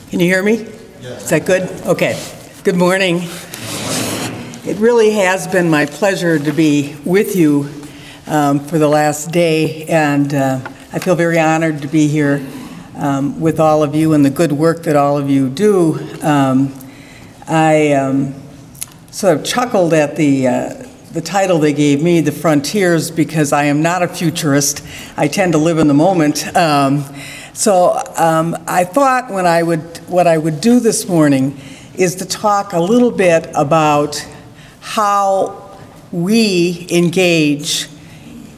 Can you hear me? Yes. Is that good? Okay. Good morning. It really has been my pleasure to be with you for the last day, and I feel very honored to be here with all of you and the good work that all of you do. I sort of chuckled at the title they gave me, The Frontiers, because I am not a futurist. I tend to live in the moment. So I thought what I would do this morning is to talk a little bit about how we engage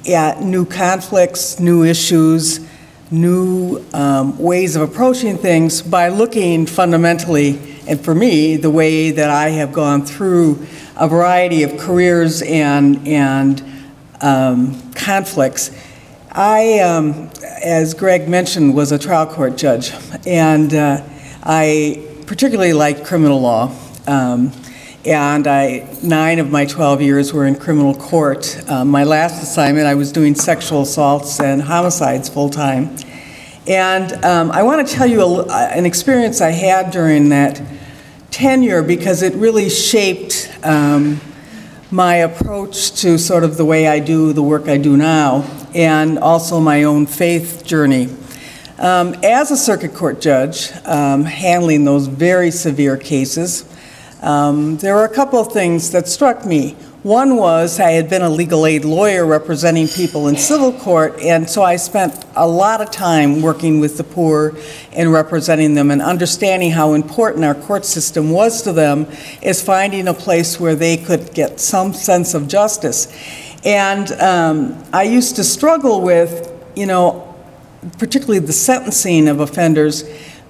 at new conflicts, new issues, new ways of approaching things by looking fundamentally, and for me, the way that I have gone through a variety of careers and conflicts. I, as Greg mentioned, was a trial court judge, and I particularly liked criminal law. And 9 of my 12 years were in criminal court. My last assignment, I was doing sexual assaults and homicides full-time. And I want to tell you an experience I had during that tenure, because it really shaped my approach to sort of the way I do the work I do now, and also my own faith journey. As a circuit court judge, handling those very severe cases, there were a couple of things that struck me. One was I had been a legal aid lawyer representing people in civil court, and so I spent a lot of time working with the poor and representing them and understanding how important our court system was to them as finding a place where they could get some sense of justice. And I used to struggle with, particularly the sentencing of offenders,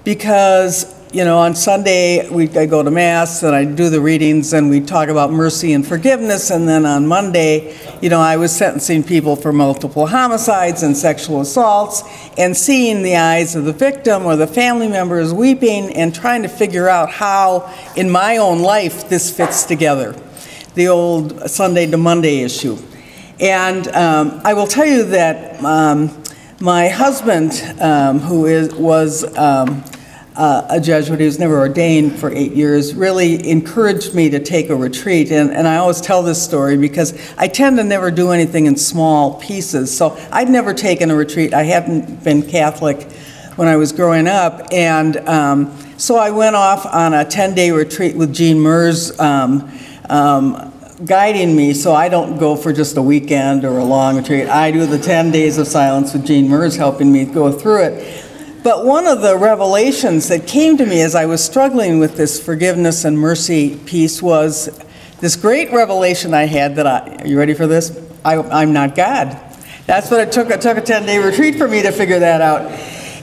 because on Sunday, I go to Mass, and I do the readings, and we talk about mercy and forgiveness, and then on Monday, I was sentencing people for multiple homicides and sexual assaults, and seeing the eyes of the victim or the family members weeping, and trying to figure out how, in my own life, this fits together, the old Sunday to Monday issue. And I will tell you that my husband, who was a Jesuit, he was never ordained for 8 years, really encouraged me to take a retreat. And I always tell this story because I tend to never do anything in small pieces. So I'd never taken a retreat. I hadn't been Catholic when I was growing up. And so I went off on a 10-day retreat with Jean Mers guiding me, so I don't go for just a weekend or a long retreat. I do the 10 days of silence with Jean Mers helping me go through it. But one of the revelations that came to me as I was struggling with this forgiveness and mercy piece was this great revelation I had that are you ready for this? I'm not God. That's what it took. It took a 10-day retreat for me to figure that out.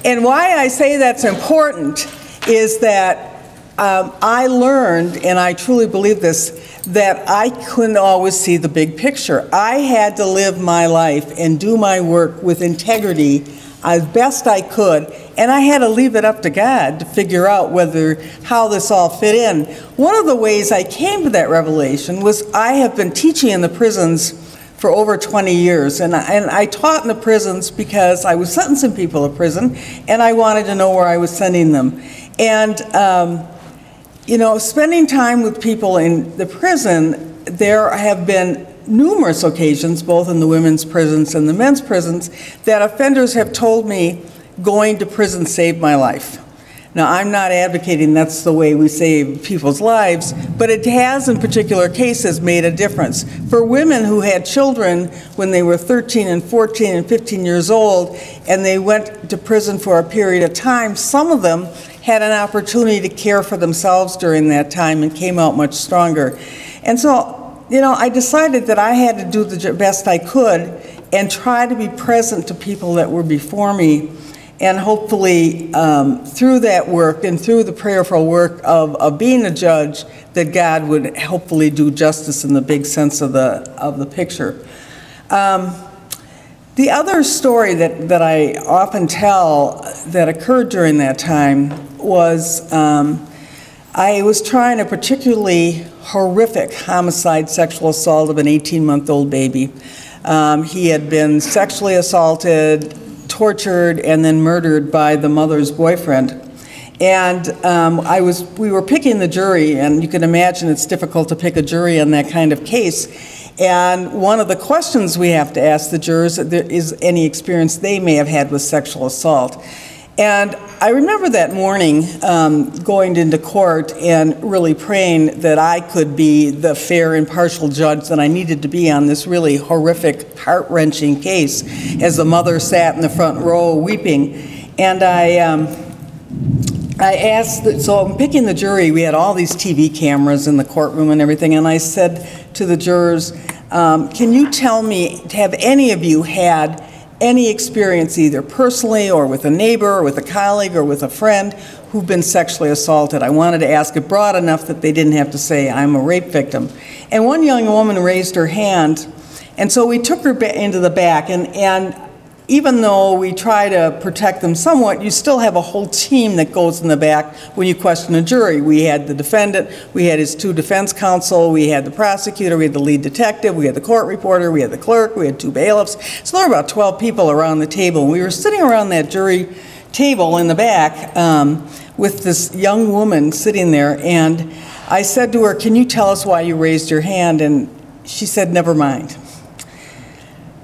And why I say that's important is that I learned, and I truly believe this, that I couldn't always see the big picture. I had to live my life and do my work with integrity as best I could, and I had to leave it up to God to figure out how this all fit in. One of the ways I came to that revelation was I have been teaching in the prisons for over 20 years, and I taught in the prisons because I was sentencing people to prison, and I wanted to know where I was sending them. And spending time with people in the prison, there have been numerous occasions, both in the women's prisons and the men's prisons, that offenders have told me going to prison saved my life. Now, I'm not advocating that's the way we save people's lives, but it has, in particular cases, made a difference. For women who had children when they were 13 and 14 and 15 years old, and they went to prison for a period of time, some of them had an opportunity to care for themselves during that time and came out much stronger. And so, I decided that I had to do the best I could and try to be present to people that were before me, and hopefully through that work and through the prayerful work of being a judge, that God would hopefully do justice in the big sense of the picture. The other story that I often tell that occurred during that time was I was trying a particularly horrific homicide sexual assault of an 18-month-old baby. He had been sexually assaulted, tortured, and then murdered by the mother's boyfriend. And we were picking the jury, and you can imagine it's difficult to pick a jury on that kind of case. And one of the questions we have to ask the jurors is any experience they may have had with sexual assault. And I remember that morning going into court and really praying that I could be the fair, impartial judge that I needed to be on this really horrific, heart-wrenching case, as the mother sat in the front row weeping. And I asked, so I'm picking the jury, we had all these TV cameras in the courtroom and everything, and I said to the jurors, can you tell me, have any of you had any experience either personally or with a neighbor or with a colleague or with a friend who've been sexually assaulted? I wanted to ask it broad enough that they didn't have to say, I'm a rape victim. And one young woman raised her hand, and so we took her into the back, and even though we try to protect them somewhat, you still have a whole team that goes in the back when you question a jury. We had the defendant, we had his 2 defense counsel, we had the prosecutor, we had the lead detective, we had the court reporter, we had the clerk, we had 2 bailiffs. So there were about 12 people around the table. And we were sitting around that jury table in the back with this young woman sitting there, and I said to her, can you tell us why you raised your hand? And she said, never mind.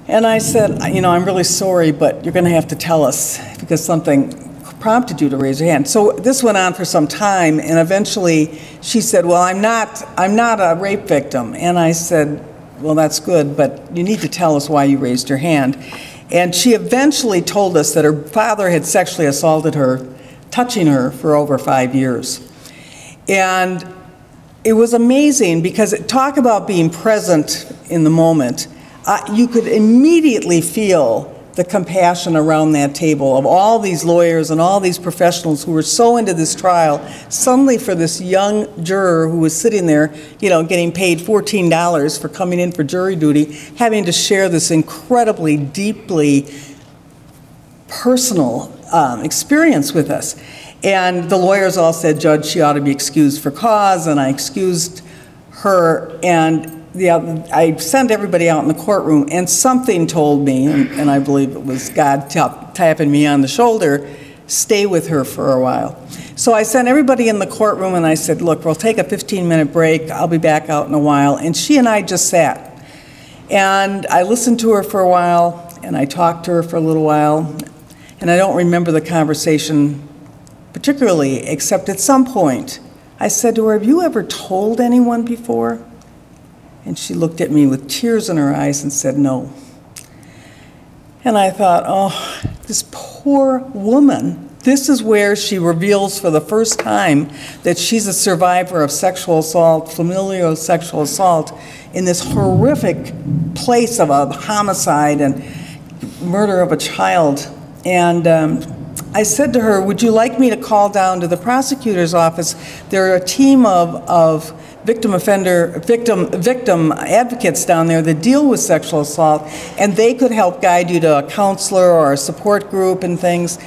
And I said, you know, I'm really sorry, but you're going to have to tell us because something prompted you to raise your hand. So this went on for some time, and eventually she said, well, I'm not a rape victim. And I said, well, that's good, but you need to tell us why you raised your hand. And she eventually told us that her father had sexually assaulted her, touching her for over 5 years. And it was amazing because talk about being present in the moment. You could immediately feel the compassion around that table of all these lawyers and all these professionals who were so into this trial, suddenly for this young juror who was sitting there, you know, getting paid $14 for coming in for jury duty, having to share this incredibly, deeply personal experience with us. And the lawyers all said, Judge, she ought to be excused for cause, and I excused her, and I sent everybody out in the courtroom, and something told me, and I believe it was God tapping me on the shoulder, stay with her for a while. So I sent everybody in the courtroom, and I said, look, we'll take a 15-minute break. I'll be back out in a while. And she and I just sat. And I listened to her for a while, and I talked to her for a little while, and I don't remember the conversation particularly, except at some point, I said to her, have you ever told anyone before? And she looked at me with tears in her eyes and said, no. And I thought, oh, this poor woman, this is where she reveals for the first time that she's a survivor of sexual assault, familial sexual assault, in this horrific place of a homicide and murder of a child. And I said to her, would you like me to call down to the prosecutor's office? They're a team of victim advocates down there that deal with sexual assault, and they could help guide you to a counselor or a support group and things.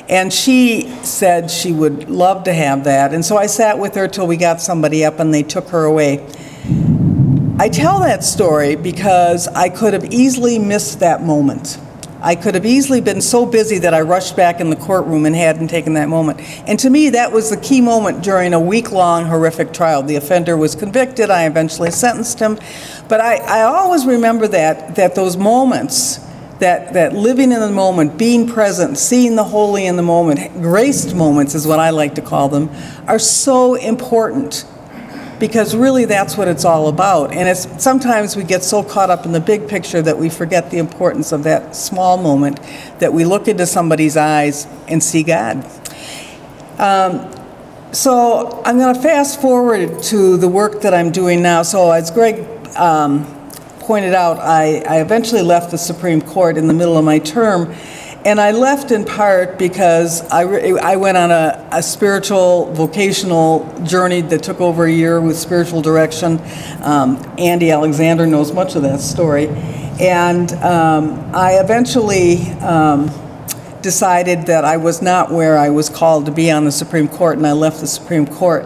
And she said she would love to have that. And so I sat with her till we got somebody up and they took her away. I tell that story because I could have easily missed that moment. I could have easily been so busy that I rushed back in the courtroom and hadn't taken that moment. And to me, that was the key moment during a week-long horrific trial. The offender was convicted. I eventually sentenced him. But I always remember that those moments, that living in the moment, being present, seeing the holy in the moment, graced moments is what I like to call them, are so important. Because really that's what it's all about. And sometimes we get so caught up in the big picture that we forget the importance of that small moment, that we look into somebody's eyes and see God. So I'm going to fast forward to the work that I'm doing now. So as Greg pointed out, I eventually left the Supreme Court in the middle of my term. And I left in part because I went on a spiritual, vocational journey that took over a year with spiritual direction. Andy Alexander knows much of that story. And I eventually decided that I was not where I was called to be on the Supreme Court, and I left the Supreme Court.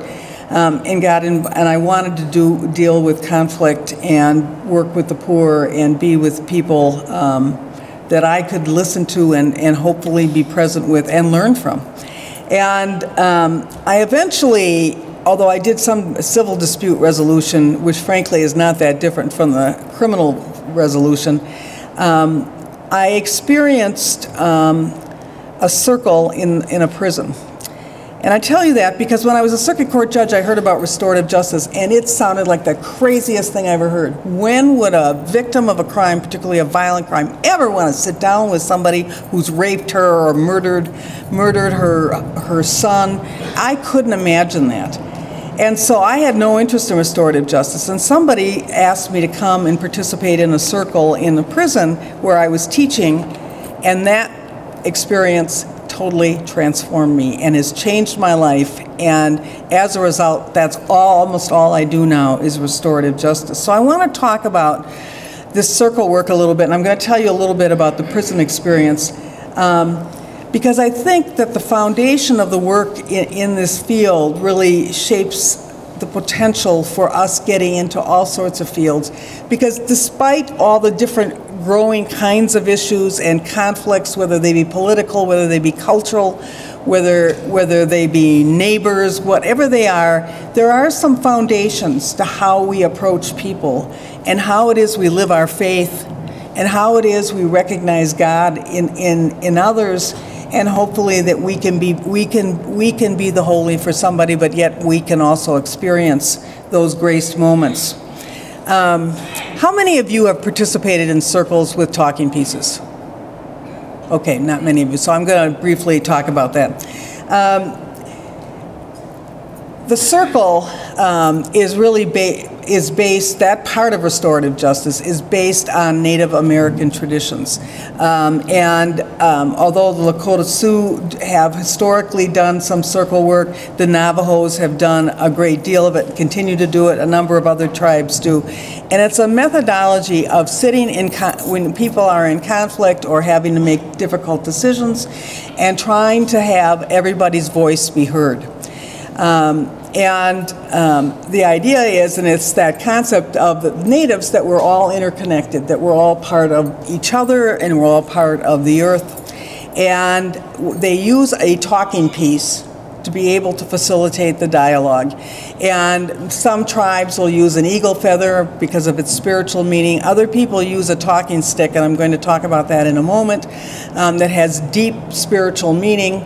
And I wanted to deal with conflict and work with the poor and be with people that I could listen to and hopefully be present with and learn from. And I eventually, although I did some civil dispute resolution, which frankly is not that different from the criminal resolution, I experienced a circle in a prison. And I tell you that because when I was a circuit court judge, I heard about restorative justice, and it sounded like the craziest thing I ever heard. When would a victim of a crime, particularly a violent crime, ever want to sit down with somebody who's raped her or murdered her son? I couldn't imagine that. And so I had no interest in restorative justice, and somebody asked me to come and participate in a circle in the prison where I was teaching, and that experience totally transformed me and has changed my life. And as a result, that's almost all I do now is restorative justice. So I want to talk about this circle work a little bit, and I'm going to tell you a little bit about the prison experience, because I think that the foundation of the work in this field really shapes the potential for us getting into all sorts of fields. Because despite all the different growing kinds of issues and conflicts, whether they be political, whether they be cultural, whether they be neighbors, whatever they are, there are some foundations to how we approach people and how it is we live our faith and how it is we recognize God in others, and hopefully that we can be the holy for somebody, but yet we can also experience those graced moments. How many of you have participated in circles with talking pieces? Okay, not many of you, so I'm going to briefly talk about that. The circle is really based, that part of restorative justice is based on Native American traditions. Although the Lakota Sioux have historically done some circle work, the Navajos have done a great deal of it, continue to do it, a number of other tribes do. And it's a methodology of sitting when people are in conflict or having to make difficult decisions and trying to have everybody's voice be heard. The idea is, and it's that concept of the natives, that we're all interconnected, that we're all part of each other and we're all part of the earth. And they use a talking piece to be able to facilitate the dialogue. And some tribes will use an eagle feather because of its spiritual meaning. Other people use a talking stick, and I'm going to talk about that in a moment, that has deep spiritual meaning.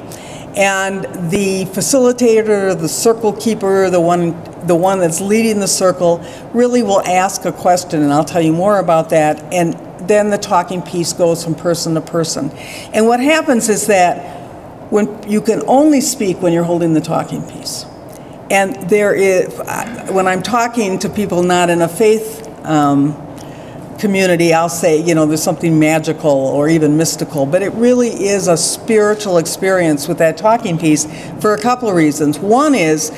And the facilitator, the circle keeper, the one that's leading the circle, really will ask a question, and I'll tell you more about that, and then the talking piece goes from person to person. And what happens is that when you can only speak when you're holding the talking piece. And when I'm talking to people not in a faith community, I'll say, there's something magical or even mystical, but it really is a spiritual experience with that talking piece for a couple of reasons. One is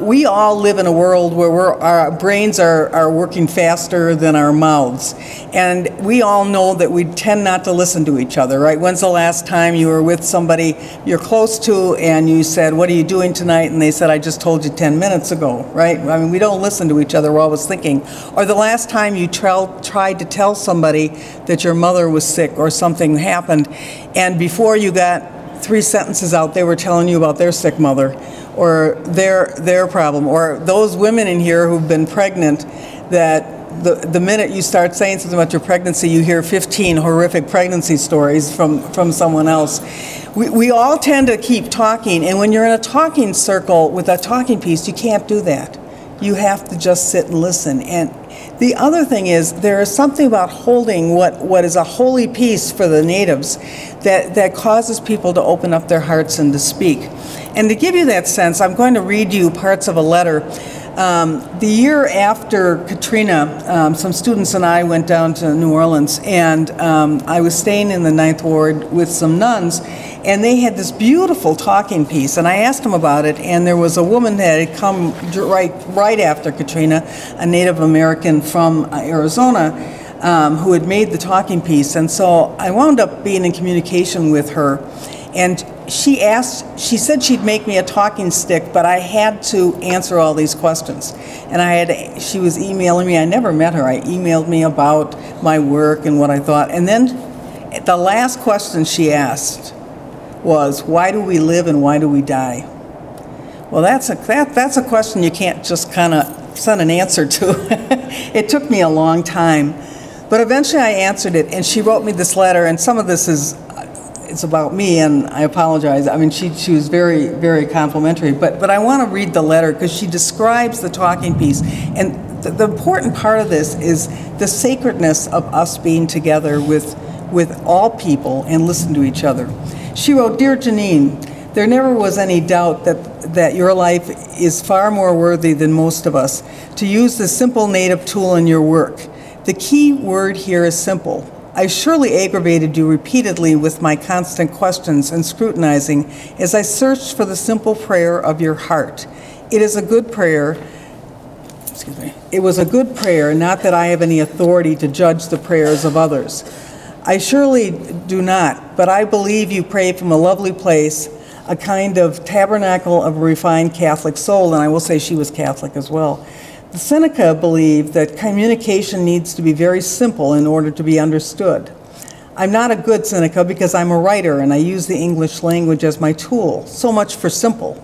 we all live in a world where our brains are working faster than our mouths. And we all know that we tend not to listen to each other, right? When's the last time you were with somebody you're close to and you said, "What are you doing tonight?" And they said, "I just told you 10 minutes ago," right? I mean, we don't listen to each other, we're always thinking. Or the last time you tried to tell somebody that your mother was sick or something happened, and before you got 3 sentences out, they were telling you about their sick mother or their problem. Or those women in here who've been pregnant, that the minute you start saying something about your pregnancy, you hear 15 horrific pregnancy stories from someone else. We all tend to keep talking, and when you're in a talking circle with a talking piece, you can't do that. You have to just sit and listen. And the other thing is, there is something about holding what is a holy piece for the natives that causes people to open up their hearts and to speak. And to give you that sense, I'm going to read you parts of a letter. The year after Katrina, some students and I went down to New Orleans, and I was staying in the 9th Ward with some nuns, and they had this beautiful talking piece, and I asked them about it, and there was a woman that had come right after Katrina, a Native American from Arizona, who had made the talking piece. And so I wound up being in communication with her, and she said she'd make me a talking stick, but I had to answer all these questions. And she was emailing me. I never met her. I emailed me about my work and what I thought. And then the last question she asked was, why do we live and why do we die? Well, that's a question you can't just kind of send an answer to. It took me a long time. But eventually I answered it, and she wrote me this letter, and some of this it's about me, and I apologize. I mean, she was very, very complimentary. But I want to read the letter because she describes the talking piece. And the important part of this is the sacredness of us being together with all people and listen to each other. She wrote, "Dear Janine, there never was any doubt that your life is far more worthy than most of us to use the simple native tool in your work. The key word here is simple. I surely aggravated you repeatedly with my constant questions and scrutinizing as I searched for the simple prayer of your heart. It is a good prayer. Excuse me. It was a good prayer, not that I have any authority to judge the prayers of others. I surely do not, but I believe you pray from a lovely place, a kind of tabernacle of a refined Catholic soul," and I will say she was Catholic as well. The Seneca believed that communication needs to be very simple in order to be understood. I'm not a good Seneca because I'm a writer and I use the English language as my tool. So much for simple.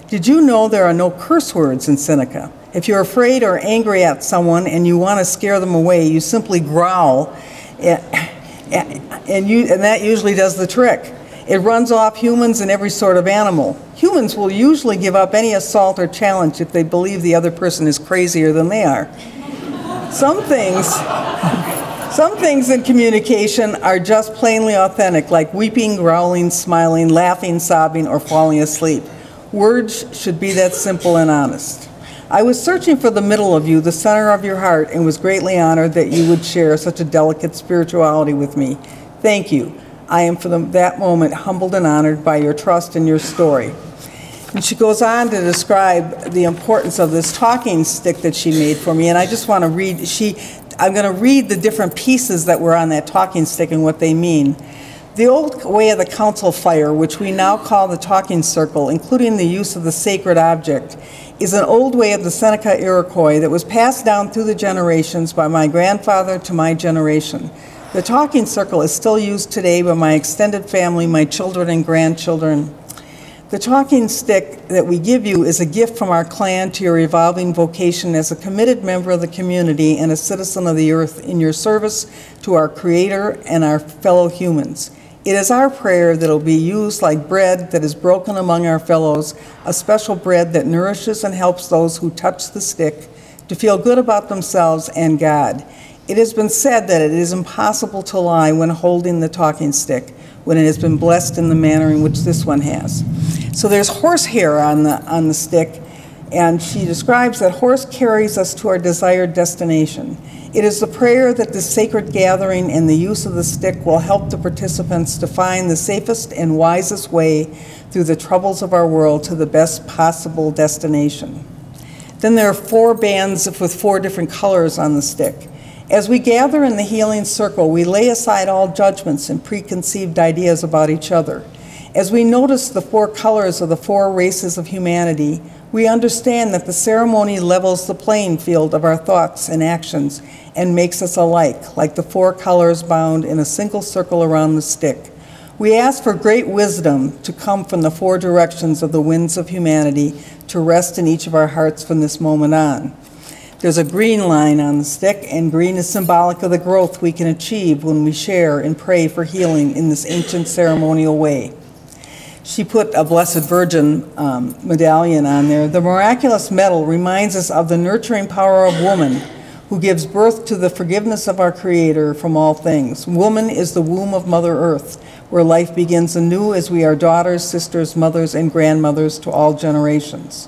Did you know there are no curse words in Seneca? If you're afraid or angry at someone and you want to scare them away, you simply growl, and that usually does the trick. It runs off humans and every sort of animal. Humans will usually give up any assault or challenge if they believe the other person is crazier than they are. Some things in communication are just plainly authentic, like weeping, growling, smiling, laughing, sobbing, or falling asleep. Words should be that simple and honest. I was searching for the middle of you, the center of your heart, and was greatly honored that you would share such a delicate spirituality with me. Thank you. I am from that moment humbled and honored by your trust and your story." And she goes on to describe the importance of this talking stick that she made for me, and I just want to read, I'm going to read the different pieces that were on that talking stick and what they mean. The old way of the council fire, which we now call the talking circle, including the use of the sacred object, is an old way of the Seneca Iroquois that was passed down through the generations by my grandfather to my generation. The talking circle is still used today by my extended family, my children and grandchildren. The talking stick that we give you is a gift from our clan to your evolving vocation as a committed member of the community and a citizen of the earth in your service to our Creator and our fellow humans. It is our prayer that it will be used like bread that is broken among our fellows, a special bread that nourishes and helps those who touch the stick to feel good about themselves and God. It has been said that it is impossible to lie when holding the talking stick, when it has been blessed in the manner in which this one has. So there's horsehair on the stick, and she describes that horse carries us to our desired destination. It is the prayer that the sacred gathering and the use of the stick will help the participants to find the safest and wisest way through the troubles of our world to the best possible destination. Then there are 4 bands with 4 different colors on the stick. As we gather in the healing circle, we lay aside all judgments and preconceived ideas about each other. As we notice the 4 colors of the 4 races of humanity, we understand that the ceremony levels the playing field of our thoughts and actions and makes us alike, like the 4 colors bound in a single circle around the stick. We ask for great wisdom to come from the 4 directions of the winds of humanity to rest in each of our hearts from this moment on. There's a green line on the stick, and green is symbolic of the growth we can achieve when we share and pray for healing in this ancient ceremonial way. She put a Blessed Virgin medallion on there. The miraculous medal reminds us of the nurturing power of woman, who gives birth to the forgiveness of our Creator from all things. Woman is the womb of Mother Earth, where life begins anew as we are daughters, sisters, mothers, and grandmothers to all generations.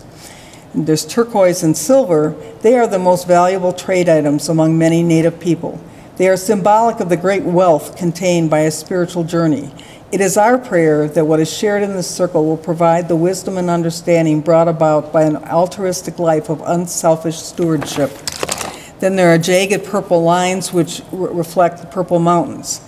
There's turquoise and silver. They are the most valuable trade items among many Native people. They are symbolic of the great wealth contained by a spiritual journey. It is our prayer that what is shared in this circle will provide the wisdom and understanding brought about by an altruistic life of unselfish stewardship. Then there are jagged purple lines which reflect the purple mountains.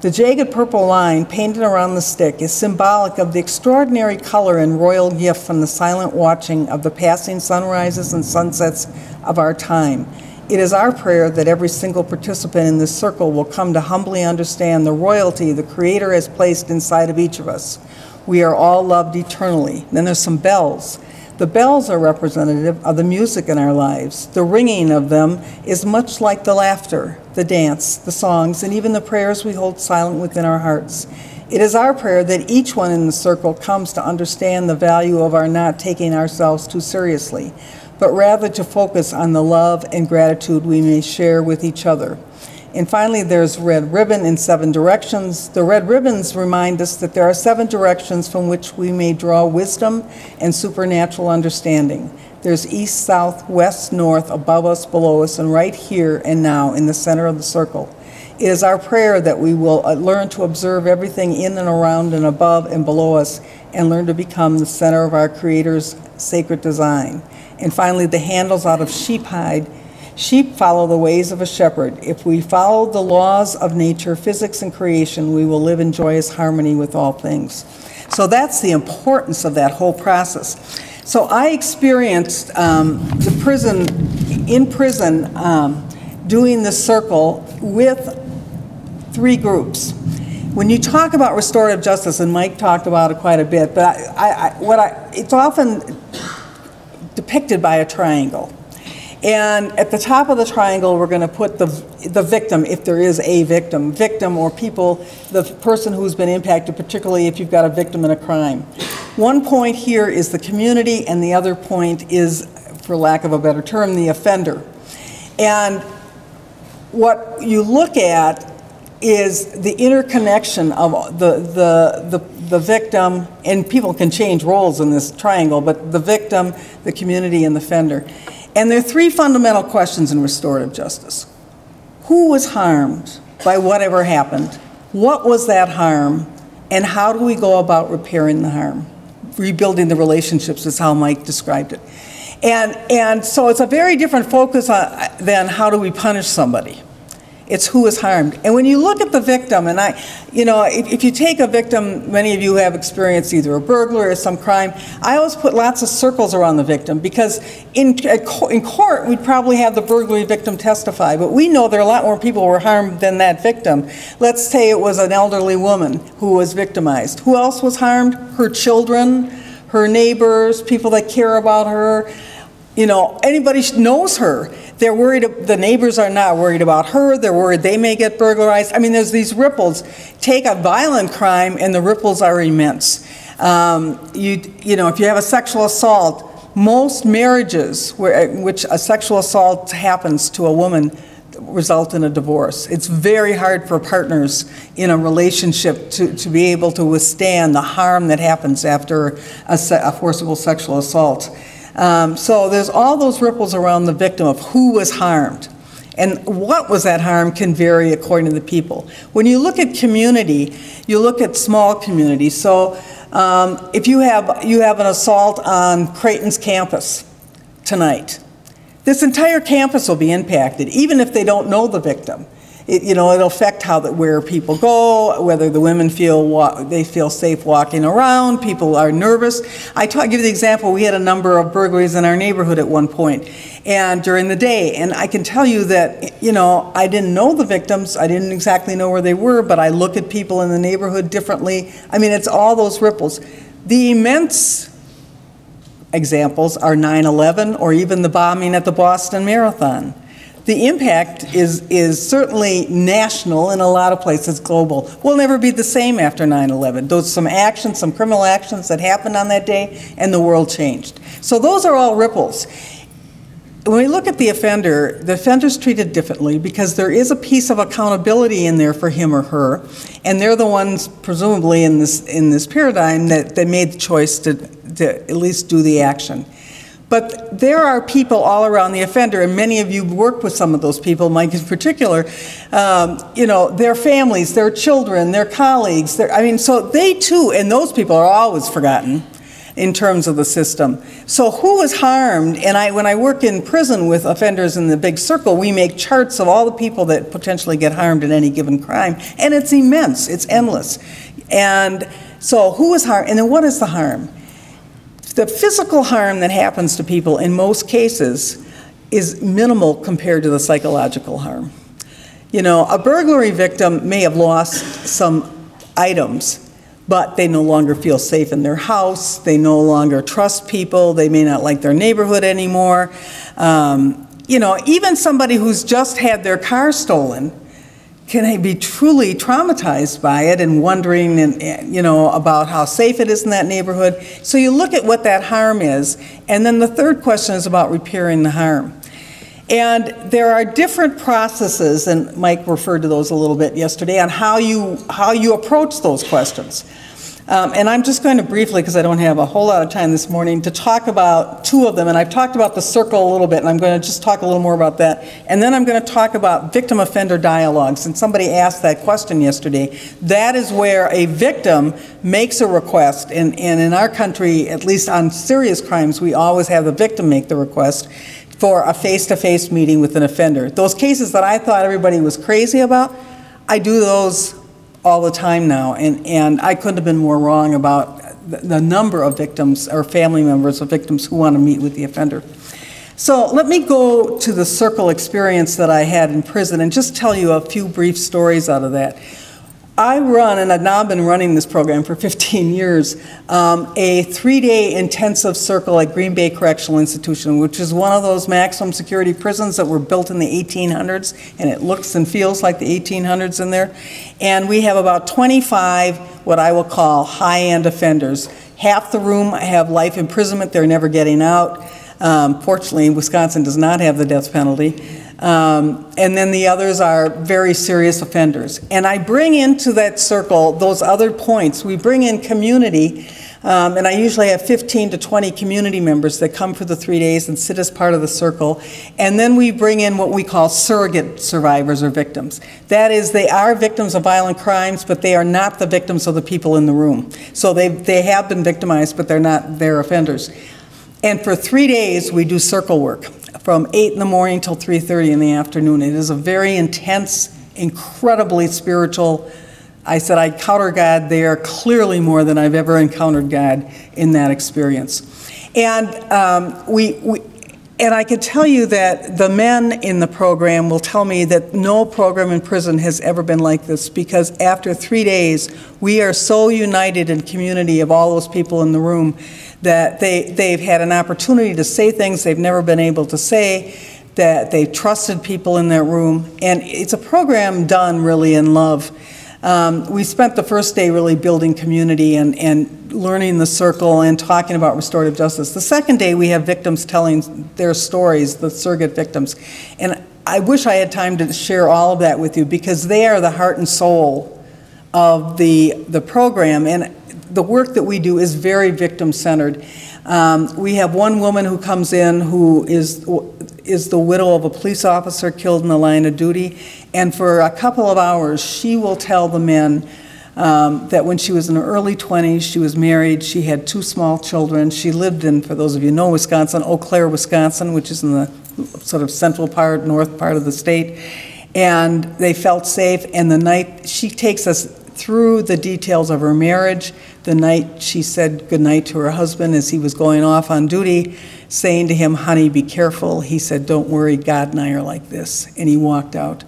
The jagged purple line painted around the stick is symbolic of the extraordinary color and royal gift from the silent watching of the passing sunrises and sunsets of our time. It is our prayer that every single participant in this circle will come to humbly understand the royalty the Creator has placed inside of each of us. We are all loved eternally. Then there's some bells. The bells are representative of the music in our lives. The ringing of them is much like the laughter, the dance, the songs, and even the prayers we hold silent within our hearts. It is our prayer that each one in the circle comes to understand the value of our not taking ourselves too seriously, but rather to focus on the love and gratitude we may share with each other. And finally, there's red ribbon in 7 directions. The red ribbons remind us that there are 7 directions from which we may draw wisdom and supernatural understanding. There's east, south, west, north, above us, below us, and right here and now in the center of the circle. It is our prayer that we will learn to observe everything in and around and above and below us and learn to become the center of our Creator's sacred design. And finally, the handles out of sheep hide. Sheep follow the ways of a shepherd. If we follow the laws of nature, physics, and creation, we will live in joyous harmony with all things. So that's the importance of that whole process. So I experienced in prison, doing the circle with 3 groups. When you talk about restorative justice, and Mike talked about it quite a bit, but it's often depicted by a triangle. And at the top of the triangle, we're going to put the victim, if there is a victim or people, the person who's been impacted, particularly if you've got a victim in a crime. One point here is the community, and the other point is, for lack of a better term, the offender. And what you look at is the interconnection of the victim, and people can change roles in this triangle, but the victim, the community, and the offender. And there are 3 fundamental questions in restorative justice. Who was harmed by whatever happened? What was that harm? And how do we go about repairing the harm? Rebuilding the relationships is how Mike described it. And so it's a very different focus than how do we punish somebody. It's who is harmed. And when you look at the victim, and if you take a victim, many of you have experienced either a burglary or some crime, I always put lots of circles around the victim, because in court, we'd probably have the burglary victim testify, but we know there are a lot more people who were harmed than that victim. Let's say it was an elderly woman who was victimized. Who else was harmed? Her children, her neighbors, people that care about her. Anybody knows her. They're worried, the neighbors are not worried about her, they're worried they may get burglarized. I mean, there's these ripples. Take a violent crime and the ripples are immense. If you have a sexual assault, most marriages in which a sexual assault happens to a woman result in a divorce. It's very hard for partners in a relationship to be able to withstand the harm that happens after a forcible sexual assault. So there's all those ripples around the victim of who was harmed. And what was that harm can vary according to the people. When you look at community, you look at small communities. So if you have an assault on Creighton's campus tonight, this entire campus will be impacted, even if they don't know the victim. It'll affect where people go, whether the women feel safe walking around, people are nervous. Give you the example, we had a number of burglaries in our neighborhood at one point, and during the day, and I can tell you that, I didn't know the victims, I didn't exactly know where they were, but I look at people in the neighborhood differently. I mean, it's all those ripples. The immense examples are 9/11 or even the bombing at the Boston Marathon. The impact is certainly national, in a lot of places global. We'll never be the same after 9/11. Those some criminal actions that happened on that day, and the world changed. So those are all ripples. When we look at the offender's treated differently because there is a piece of accountability in there for him or her, and they're the ones, presumably in this paradigm, that made the choice to at least do the action. But there are people all around the offender, and many of you work with some of those people, Mike in particular, their families, their children, their colleagues, so they too, and those people are always forgotten in terms of the system. So who was harmed? And when I work in prison with offenders in the big circle, we make charts of all the people that potentially get harmed in any given crime, and it's immense, it's endless. And so who was harmed, and then what is the harm? The physical harm that happens to people in most cases is minimal compared to the psychological harm. A burglary victim may have lost some items, but they no longer feel safe in their house, they no longer trust people, they may not like their neighborhood anymore. You know, even somebody who's just had their car stolen can be truly traumatized by it and wondering, you know, about how safe it is in that neighborhood. So you look at what that harm is, and then the third question is about repairing the harm. And there are different processes, and Mike referred to those a little bit yesterday, on how you approach those questions. And I'm just going to briefly, because I don't have a whole lot of time this morning, to talk about two of them. And I've talked about the circle a little bit, and I'm going to just talk a little more about that. And then I'm going to talk about victim-offender dialogues. And somebody asked that question yesterday. That is where a victim makes a request. And in our country, at least on serious crimes, we always have the victim make the request for a face-to-face meeting with an offender. Those cases that I thought everybody was crazy about, I do those all the time now, and I couldn't have been more wrong about the number of victims or family members of victims who want to meet with the offender. So let me go to the circle experience that I had in prison and just tell you a few brief stories out of that. I run, and I've now been running this program for 15 years, a 3-day intensive circle at Green Bay Correctional Institution, which is one of those maximum security prisons that were built in the 1800s, and it looks and feels like the 1800s in there. And we have about 25 what I will call high-end offenders. Half the room have life imprisonment, they're never getting out. Fortunately, Wisconsin does not have the death penalty. And then the others are very serious offenders. And I bring into that circle those other points. We bring in community, and I usually have 15 to 20 community members that come for the 3 days and sit as part of the circle. And then we bring in what we call surrogate survivors or victims. That is, they are victims of violent crimes, but they are not the victims of the people in the room. So they have been victimized, but they're offenders. And for 3 days, we do circle work from 8 in the morning till 3:30 in the afternoon. It is a very intense, incredibly spiritual. I said I encounter God there clearly more than I've ever encountered God in that experience. And and I can tell you that the men in the program will tell me that no program in prison has ever been like this, because after 3 days, we are so united in community of all those people in the room that they've had an opportunity to say things they've never been able to say, that they trusted people in that room. And it's a program done really in love. We spent the first day really building community and learning the circle and talking about restorative justice. The second day, we have victims telling their stories, the surrogate victims. And I wish I had time to share all of that with you, because they are the heart and soul of the program. And the work that we do is very victim-centered. We have one woman who comes in who is the widow of a police officer killed in the line of duty, and for a couple of hours she will tell the men that when she was in her early 20s, she was married, she had 2 small children, she lived in, for those of you who know Wisconsin, Eau Claire, Wisconsin, which is in the sort of central part, north part of the state, and they felt safe. And the night, she takes us through the details of her marriage, the night she said goodnight to her husband as he was going off on duty, saying to him, "Honey, be careful." He said, "Don't worry, God and I are like this." And he walked out.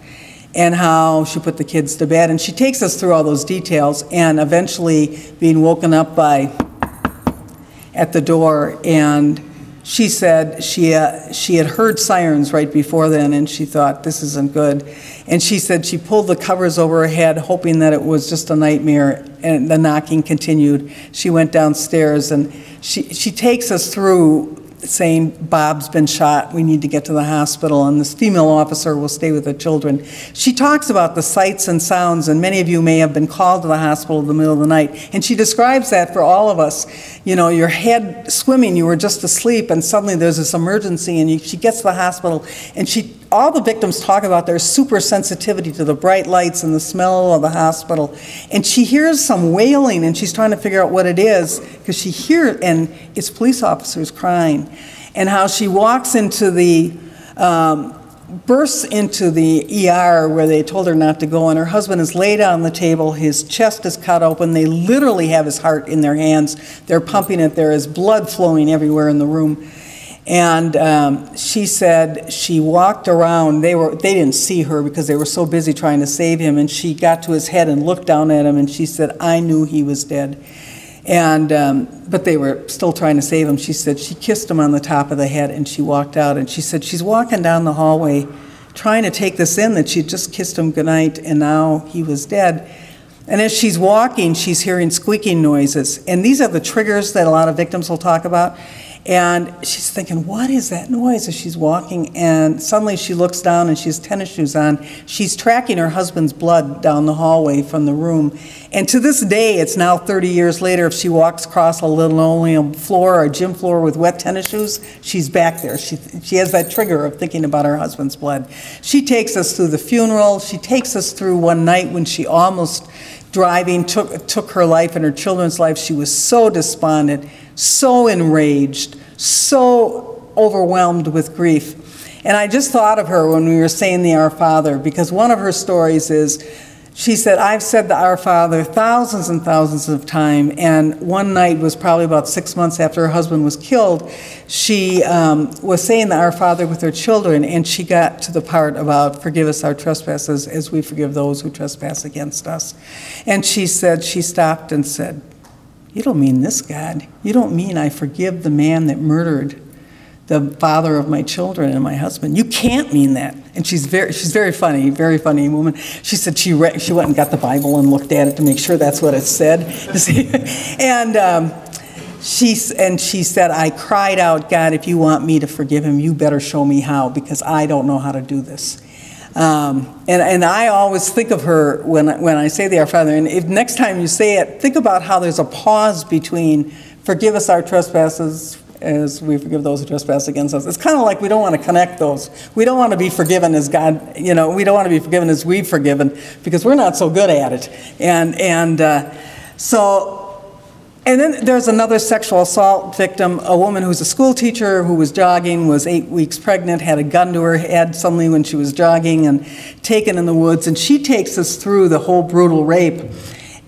And how she put the kids to bed. And she takes us through all those details, and eventually being woken up by at the door, and she said she had heard sirens right before then, and she thought, this isn't good. And she said she pulled the covers over her head, hoping that it was just a nightmare, and the knocking continued. She went downstairs, and she takes us through saying, Bob's been shot, we need to get to the hospital, and this female officer will stay with the children. She talks about the sights and sounds, and many of you may have been called to the hospital in the middle of the night, and she describes that for all of us. You know, your head swimming, you were just asleep, and suddenly there's this emergency, and she gets to the hospital, and all the victims talk about their super sensitivity to the bright lights and the smell of the hospital. And she hears some wailing, and she's trying to figure out what it is, because she hears, and it's police officers crying. And how she walks into the, bursts into the ER where they told her not to go, and her husband is laid on the table, his chest is cut open, they literally have his heart in their hands, they're pumping it, there is blood flowing everywhere in the room. And she said she walked around. They didn't see her because they were so busy trying to save him, and she got to his head and looked down at him, and she said, I knew he was dead. And but they were still trying to save him. She said she kissed him on the top of the head, and she walked out, and she said she's walking down the hallway trying to take this in, that she just kissed him goodnight and now he was dead. And as she's walking, she's hearing squeaking noises. And these are the triggers that a lot of victims will talk about. And she's thinking, what is that noise as she's walking? And suddenly she looks down and she has tennis shoes on. She's tracking her husband's blood down the hallway from the room. And to this day, it's now 30 years later, if she walks across a linoleum floor or a gym floor with wet tennis shoes, she's back there. She has that trigger of thinking about her husband's blood. She takes us through the funeral. She takes us through one night when she almost driving took her life and her children's life. She was so despondent, so enraged, so overwhelmed with grief. And I just thought of her when we were saying the Our Father, because one of her stories is, she said, I've said the Our Father thousands and thousands of times, and one night was probably about 6 months after her husband was killed, she was saying the Our Father with her children, and she got to the part about forgive us our trespasses as we forgive those who trespass against us. And she said, she stopped and said, you don't mean this, God. You don't mean I forgive the man that murdered the father of my children and my husband. You can't mean that. And she's very funny woman. She said she went and got the Bible and looked at it to make sure that's what it said. And she said, I cried out, God, if you want me to forgive him, you better show me how, because I don't know how to do this. And I always think of her when I say the Our Father, and if next time you say it, think about how there's a pause between forgive us our trespasses as we forgive those who trespass against us. It's kind of like we don't want to connect those. We don't want to be forgiven as God, we don't want to be forgiven as we've forgiven, because we're not so good at it. And then there's another sexual assault victim, a woman who's a school teacher who was jogging, was 8 weeks pregnant, had a gun to her head suddenly when she was jogging and taken in the woods. And she takes us through the whole brutal rape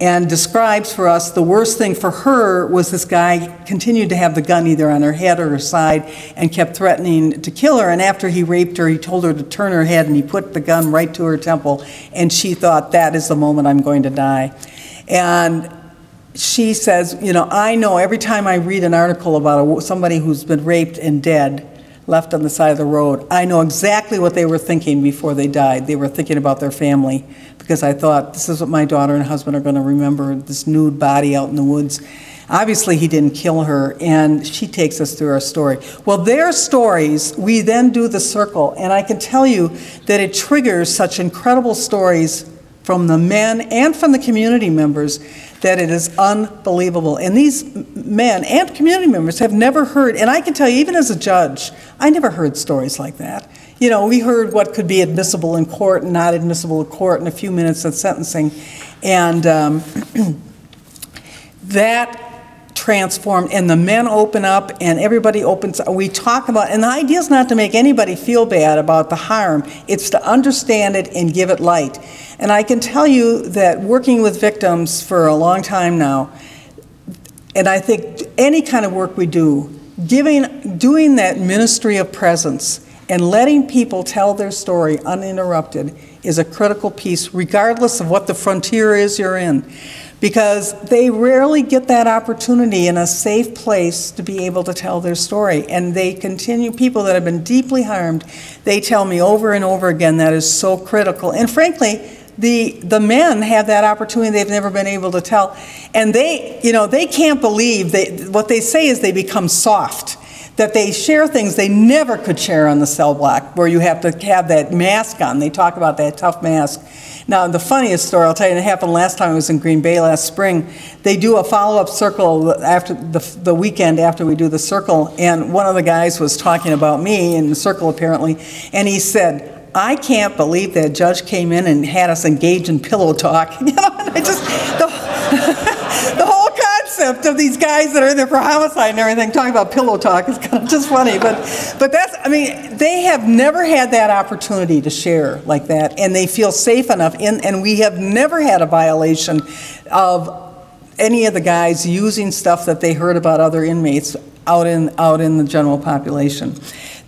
and describes for us the worst thing for her was this guy continued to have the gun either on her head or her side and kept threatening to kill her. And after he raped her, he told her to turn her head, and he put the gun right to her temple. And she thought, that is the moment I'm going to die. And she says, I know every time I read an article about somebody who's been raped and dead, left on the side of the road, I know exactly what they were thinking before they died. They were thinking about their family, because I thought, this is what my daughter and husband are going to remember, this nude body out in the woods. Obviously, he didn't kill her, and she takes us through our story. Well, their stories, we then do the circle, and I can tell you that it triggers such incredible stories from the men and from the community members that it is unbelievable. And these men and community members have never heard, and I can tell you, even as a judge, I never heard stories like that. We heard what could be admissible in court and not admissible in court in a few minutes of sentencing. And that transformed, and the men open up, and everybody opens up. We talk about, and the idea is not to make anybody feel bad about the harm, it's to understand it and give it light. And I can tell you that working with victims for a long time now, and I think any kind of work we do, doing that ministry of presence and letting people tell their story uninterrupted is a critical piece, regardless of what the frontier is you're in. Because they rarely get that opportunity in a safe place to be able to tell their story. And they continue, people that have been deeply harmed, they tell me over and over again that is so critical. And frankly, the men have that opportunity they've never been able to tell. And they can't believe, what they say is they become soft. That they share things they never could share on the cell block, where you have to have that mask on. They talk about that tough mask. Now, the funniest story, I'll tell you, and it happened last time I was in Green Bay last spring. They do a follow-up circle after the weekend after we do the circle, and one of the guys was talking about me in the circle apparently, and he said, I can't believe that judge came in and had us engage in pillow talk. And I just, the whole concept of these guys that are in there for homicide and everything talking about pillow talk is kind of just funny. But that's, they have never had that opportunity to share like that, and they feel safe enough. And we have never had a violation of any of the guys using stuff that they heard about other inmates out in the general population.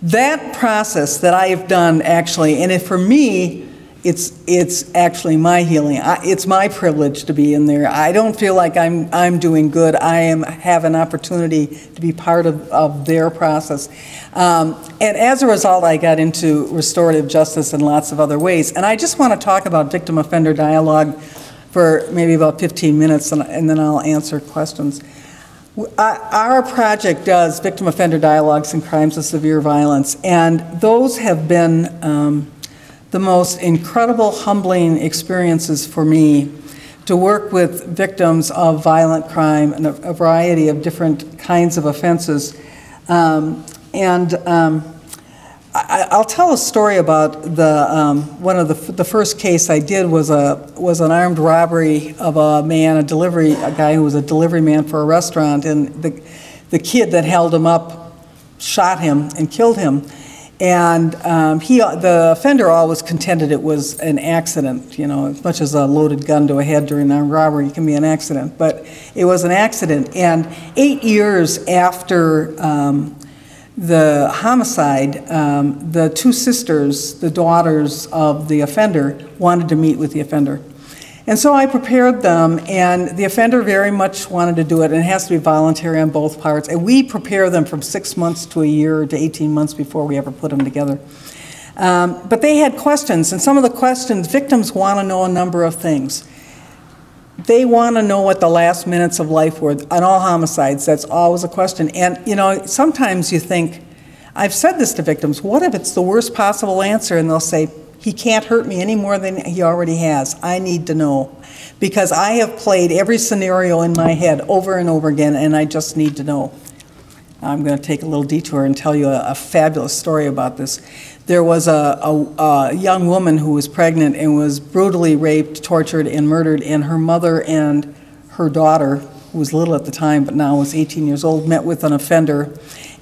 That process that I have done actually, and for me, it's actually my healing. It's my privilege to be in there. I don't feel like I'm doing good. I have an opportunity to be part of their process. And as a result, I got into restorative justice in lots of other ways. And I just want to talk about victim-offender dialogue for maybe about 15 minutes, and then I'll answer questions. Our project does victim-offender dialogues in crimes of severe violence, and those have been the most incredible, humbling experiences for me to work with victims of violent crime and a variety of different kinds of offenses. I'll tell a story about one of the first case I did was an armed robbery of a guy who was a delivery man for a restaurant, and the kid that held him up shot him and killed him. And the offender always contended it was an accident, as much as a loaded gun to a head during an armed robbery can be an accident, but it was an accident. And 8 years after the homicide, the two sisters, the daughters of the offender, wanted to meet with the offender. And so I prepared them, and the offender very much wanted to do it, and it has to be voluntary on both parts. And we prepare them from 6 months to a year to 18 months before we ever put them together. But they had questions, and some of the questions, victims want to know a number of things. They want to know what the last minutes of life were. On all homicides, that's always a question. And, sometimes you think, I've said this to victims, what if it's the worst possible answer? And they'll say, he can't hurt me any more than he already has. I need to know. Because I have played every scenario in my head over and over again, and I just need to know. I'm going to take a little detour and tell you a fabulous story about this. There was a young woman who was pregnant and was brutally raped, tortured, and murdered, and her mother and her daughter, who was little at the time but now was 18 years old, met with an offender,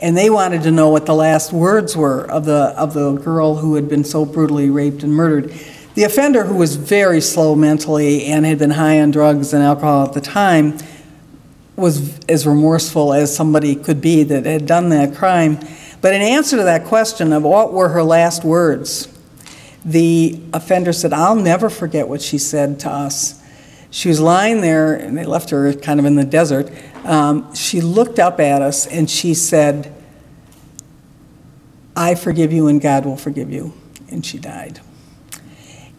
and they wanted to know what the last words were of the girl who had been so brutally raped and murdered. The offender, who was very slow mentally and had been high on drugs and alcohol at the time, was as remorseful as somebody could be that had done that crime. But in answer to that question of what were her last words, the offender said, I'll never forget what she said to us. She was lying there, and they left her kind of in the desert. She looked up at us, and she said, I forgive you, and God will forgive you. And she died.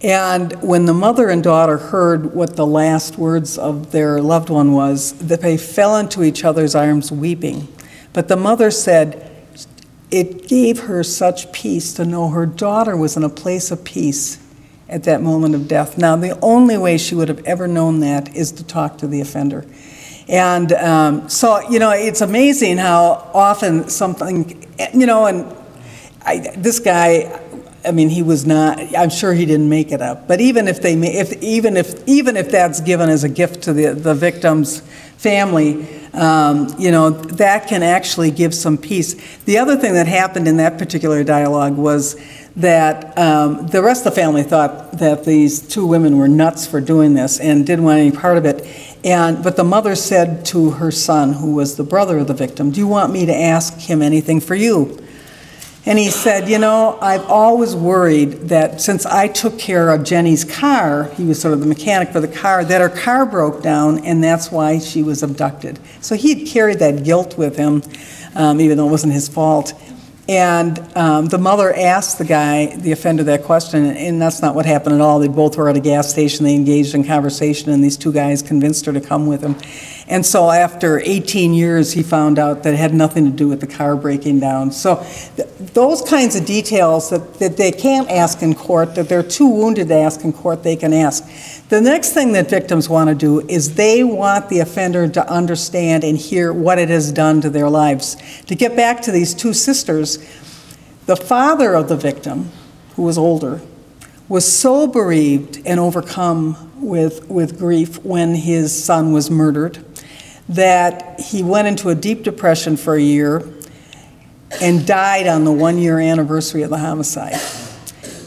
And when the mother and daughter heard what the last words of their loved one was, that they fell into each other's arms weeping. But the mother said, it gave her such peace to know her daughter was in a place of peace at that moment of death. Now, the only way she would have ever known that is to talk to the offender. And so, it's amazing how often something, this guy, he was not, I'm sure he didn't make it up. But even if that's given as a gift to the victim's family, that can actually give some peace. The other thing that happened in that particular dialogue was that the rest of the family thought that these two women were nuts for doing this and didn't want any part of it. But the mother said to her son, who was the brother of the victim, do you want me to ask him anything for you? And he said, I've always worried that since I took care of Jenny's car, he was sort of the mechanic for the car, that her car broke down, and that's why she was abducted. So he'd carried that guilt with him, even though it wasn't his fault. And the mother asked the offender, that question, and that's not what happened at all. They both were at a gas station. They engaged in conversation, and these two guys convinced her to come with him. And so after 18 years, he found out that it had nothing to do with the car breaking down. So those kinds of details that they can't ask in court, that they're too wounded to ask in court, they can ask. The next thing that victims want to do is they want the offender to understand and hear what it has done to their lives. To get back to these two sisters, the father of the victim, who was older, was so bereaved and overcome with grief when his son was murdered that he went into a deep depression for a year and died on the 1-year anniversary of the homicide.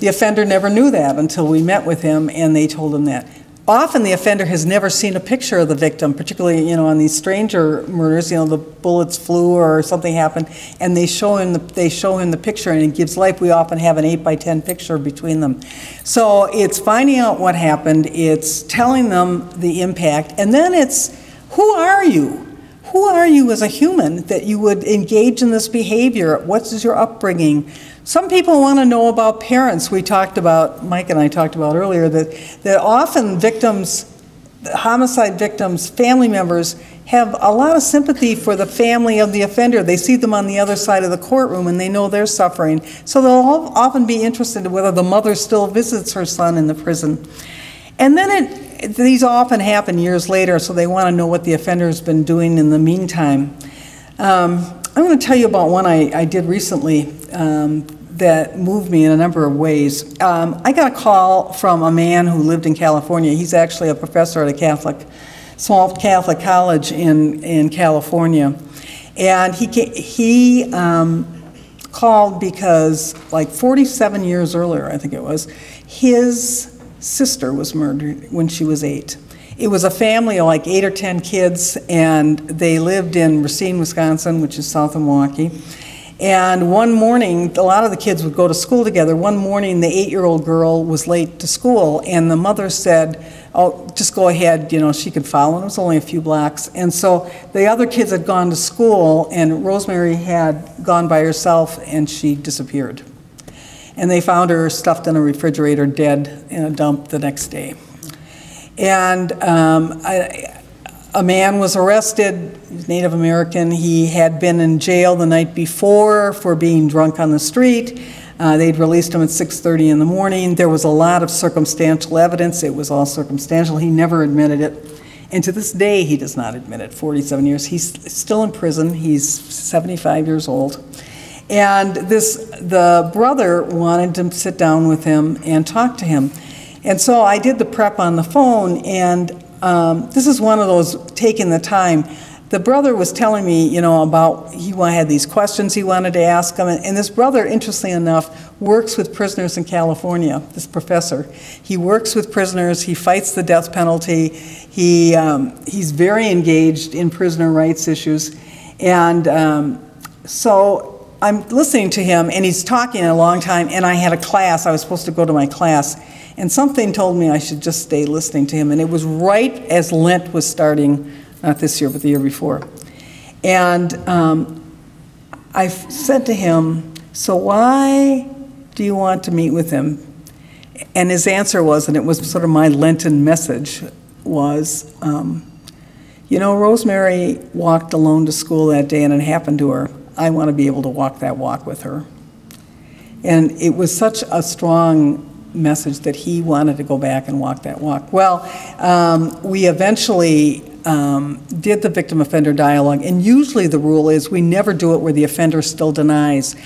The offender never knew that until we met with him and they told him that. often the offender has never seen a picture of the victim, particularly, on these stranger murders, the bullets flew or something happened, and they show him the picture, and it gives life. We often have an 8x10 picture between them. So it's finding out what happened, it's telling them the impact, and then it's, who are you? Who are you as a human that you would engage in this behavior? What is your upbringing? Some people want to know about parents. Mike and I talked about earlier, that often victims, homicide victims, family members have a lot of sympathy for the family of the offender. They see them on the other side of the courtroom and they know they're suffering. So they'll often be interested in whether the mother still visits her son in the prison. And then these often happen years later, so they want to know what the offender's been doing in the meantime. I'm going to tell you about one I did recently that moved me in a number of ways. I got a call from a man who lived in California. He's actually a professor at a small Catholic college in California. And he called because, like 47 years earlier, I think it was, his sister was murdered when she was 8. It was a family of like 8 or 10 kids, and they lived in Racine, Wisconsin, which is south of Milwaukee. And one morning, a lot of the kids would go to school together. One morning, the 8-year-old girl was late to school, and the mother said, "Oh, just go ahead, she could follow." And it was only a few blocks. And so the other kids had gone to school, and Rosemary had gone by herself, and she disappeared. And they found her stuffed in a refrigerator, dead in a dump the next day. And a man was arrested, Native American. He had been in jail the night before for being drunk on the street. They'd released him at 6:30 in the morning. There was a lot of circumstantial evidence. It was all circumstantial. He never admitted it. And to this day, he does not admit it, 47 years. He's still in prison. He's 75 years old. And the brother wanted to sit down with him and talk to him. And so I did the prep on the phone, and this is one of those taking the time. The brother was telling me, about he had these questions he wanted to ask him, and this brother, interestingly enough, works with prisoners in California, this professor. He works with prisoners, he fights the death penalty, he's very engaged in prisoner rights issues, and so I'm listening to him, and he's talking a long time, and I had a class. I was supposed to go to my class, and something told me I should just stay listening to him, and it was right as Lent was starting, not this year, but the year before. And I said to him, "So why do you want to meet with him?" And his answer was, and it was sort of my Lenten message, was, Rosemary walked alone to school that day, and it happened to her. I want to be able to walk that walk with her. And it was such a strong message that he wanted to go back and walk that walk. Well, we eventually did the victim-offender dialogue, and usually the rule is we never do it where the offender still denies.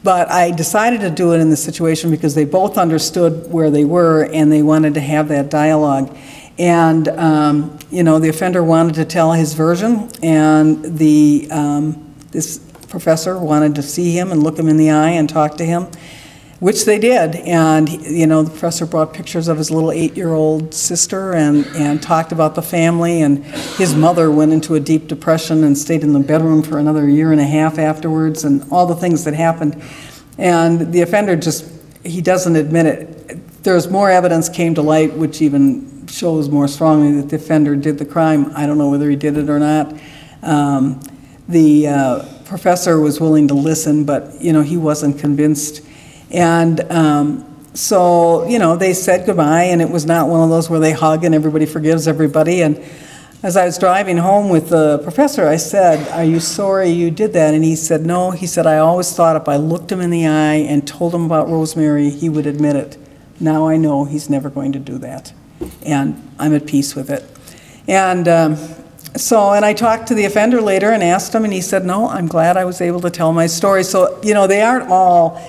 But I decided to do it in this situation because they both understood where they were, and they wanted to have that dialogue. And, the offender wanted to tell his version, and this professor wanted to see him and look him in the eye and talk to him, which they did. And the professor brought pictures of his little 8-year-old sister and talked about the family, and his mother went into a deep depression and stayed in the bedroom for another 1.5 years afterwards, and all the things that happened. And the offender he doesn't admit it. There's more evidence came to light which even shows more strongly that the offender did the crime. I don't know whether he did it or not. The professor was willing to listen, but he wasn't convinced. And so they said goodbye, and it was not one of those where they hug and everybody forgives everybody. And as I was driving home with the professor, I said, "Are you sorry you did that?" And he said, "No." He said, "I always thought if I looked him in the eye and told him about Rosemary, he would admit it. Now I know he's never going to do that, and I'm at peace with it." And and I talked to the offender later and asked him, and he said, "No, I'm glad I was able to tell my story." So, they aren't all,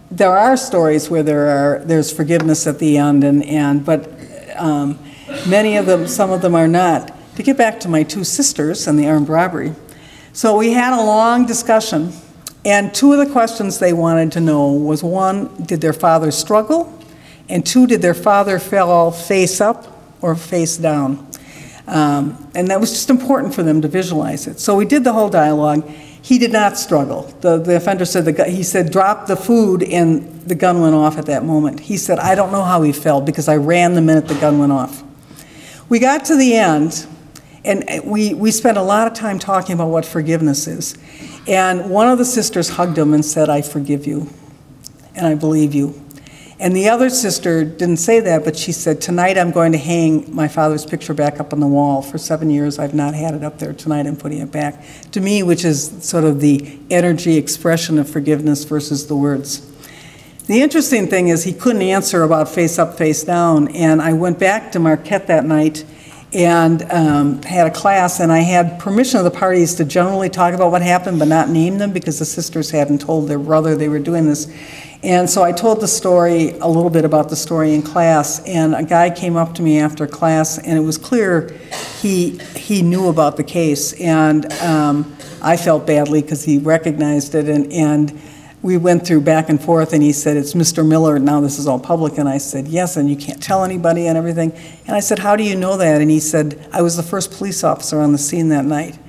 there are stories where there's forgiveness at the end, but many of them, some of them are not. To get back to my 2 sisters and the armed robbery. So we had a long discussion, and 2 of the questions they wanted to know was, 1, did their father struggle? And 2, did their father fall face up or face down. And that was just important for them to visualize it. So we did the whole dialogue. He did not struggle. The offender said, he said, drop the food, and the gun went off at that moment. He said, I don't know how he felt because I ran the minute the gun went off. We got to the end, and we spent a lot of time talking about what forgiveness is. And one of the sisters hugged him and said, I forgive you, and I believe you. And the other sister didn't say that, but she said, tonight I'm going to hang my father's picture back up on the wall. For 7 years, I've not had it up there. Tonight I'm putting it back. To me, which is sort of the energy expression of forgiveness versus the words. The interesting thing is he couldn't answer about face up, face down. And I went back to Marquette that night and had a class, and I had permission of the parties to generally talk about what happened but not name them because the sisters hadn't told their brother they were doing this. And so I told the story, a little bit about the story in class, and a guy came up to me after class, and it was clear he knew about the case, and I felt badly because he recognized it, and we went through back and forth, and he said, it's Mr. Miller, now this is all public, and I said, yes, and you can't tell anybody and everything. And I said, how do you know that? And he said, I was the first police officer on the scene that night.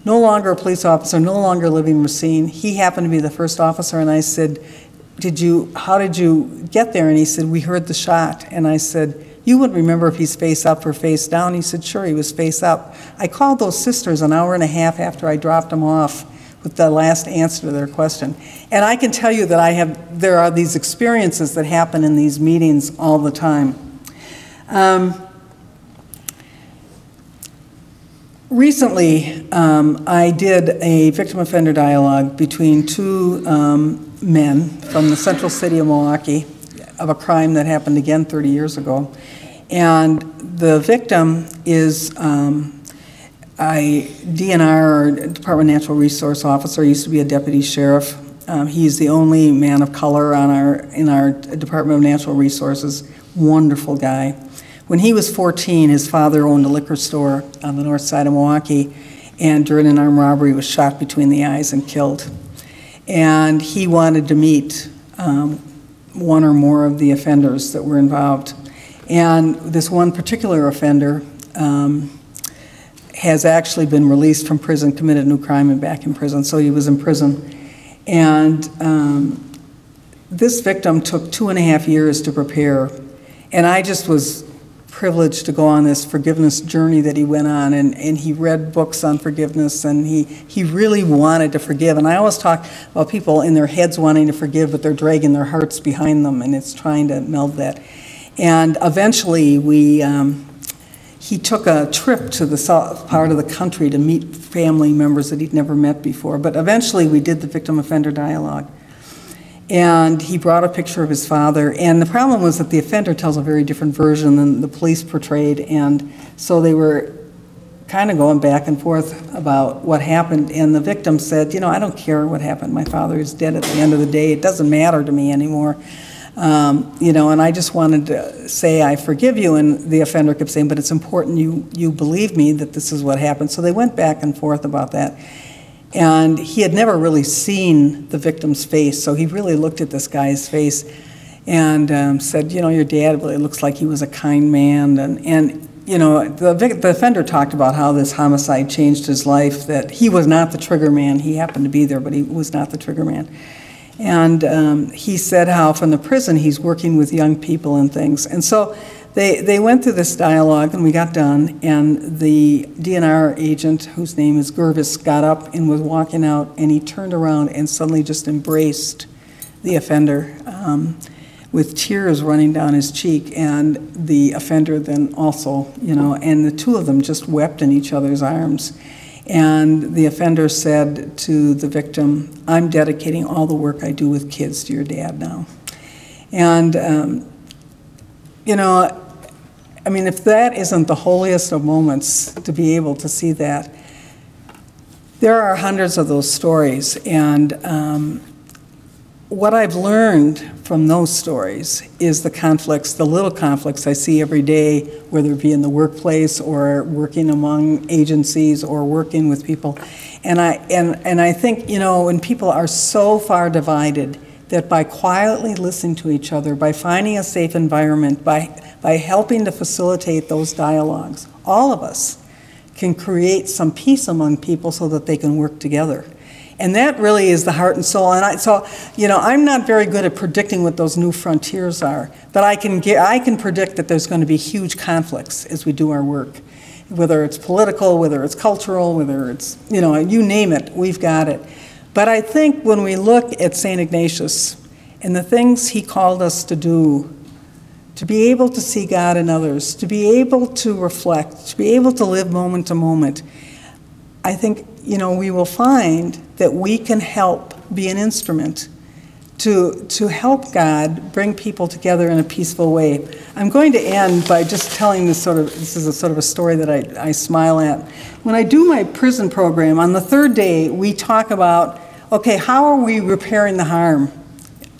No longer a police officer, no longer living the scene. He happened to be the first officer, and I said, how did you get there? And he said, we heard the shot. And I said, you would remember if he's face up or face down? He said, sure, he was face up. I called those sisters an hour and a half after I dropped them off with the last answer to their question. And I can tell you that there are these experiences that happen in these meetings all the time. Recently, I did a victim offender dialogue between two men from the central city of Milwaukee of a crime that happened again 30 years ago. And the victim is a DNR, or Department of Natural Resource officer, used to be a deputy sheriff. He's the only man of color in our Department of Natural Resources. Wonderful guy. When he was 14, his father owned a liquor store on the north side of Milwaukee, and during an armed robbery was shot between the eyes and killed. And he wanted to meet one or more of the offenders that were involved. And this one particular offender has actually been released from prison, committed a new crime, and back in prison, so he was in prison. And this victim took 2.5 years to prepare, and I just was privileged to go on this forgiveness journey that he went on, and he read books on forgiveness, and he really wanted to forgive. And I always talk about people in their heads wanting to forgive, but they're dragging their hearts behind them, and it's trying to meld that. And eventually he took a trip to the south part of the country to meet family members that he'd never met before. But eventually we did the victim offender dialogue. And he brought a picture of his father. And the problem was that the offender tells a very different version than the police portrayed. And so they were kind of going back and forth about what happened. And the victim said, you know, I don't care what happened. My father is dead at the end of the day. It doesn't matter to me anymore. You know, and I just wanted to say, I forgive you. And the offender kept saying, but it's important you believe me that this is what happened. So they went back and forth about that. And he had never really seen the victim's face, so he really looked at this guy's face and said, you know, your dad really looks like he was a kind man. And you know, the offender talked about how this homicide changed his life, that he was not the trigger man. He happened to be there, but he was not the trigger man. And he said how from the prison he's working with young people and things. And so they went through this dialogue, and we got done, and the DNR agent, whose name is Gervis, got up and was walking out, and he turned around and suddenly just embraced the offender with tears running down his cheek, and the offender then also, you know, and the two of them just wept in each other's arms. And the offender said to the victim, I'm dedicating all the work I do with kids to your dad now. And, you know, I mean, if that isn't the holiest of moments to be able to see that, there are hundreds of those stories. And what I've learned from those stories is the conflicts, the little conflicts I see every day, whether it be in the workplace or working among agencies or working with people. And I think, you know, when people are so far divided, that by quietly listening to each other, by finding a safe environment, by helping to facilitate those dialogues, all of us can create some peace among people so that they can work together. And that really is the heart and soul. And I'm not very good at predicting what those new frontiers are, but I can predict that there's going to be huge conflicts as we do our work, whether it's political, whether it's cultural, whether it's, you name it, we've got it. But I think when we look at St. Ignatius and the things he called us to do, to be able to see God in others, to be able to reflect, to be able to live moment to moment, I think, we will find that we can help be an instrument to help God bring people together in a peaceful way. I'm going to end by just telling this is a sort of a story that I smile at. When I do my prison program, on the third day, we talk about, okay, how are we repairing the harm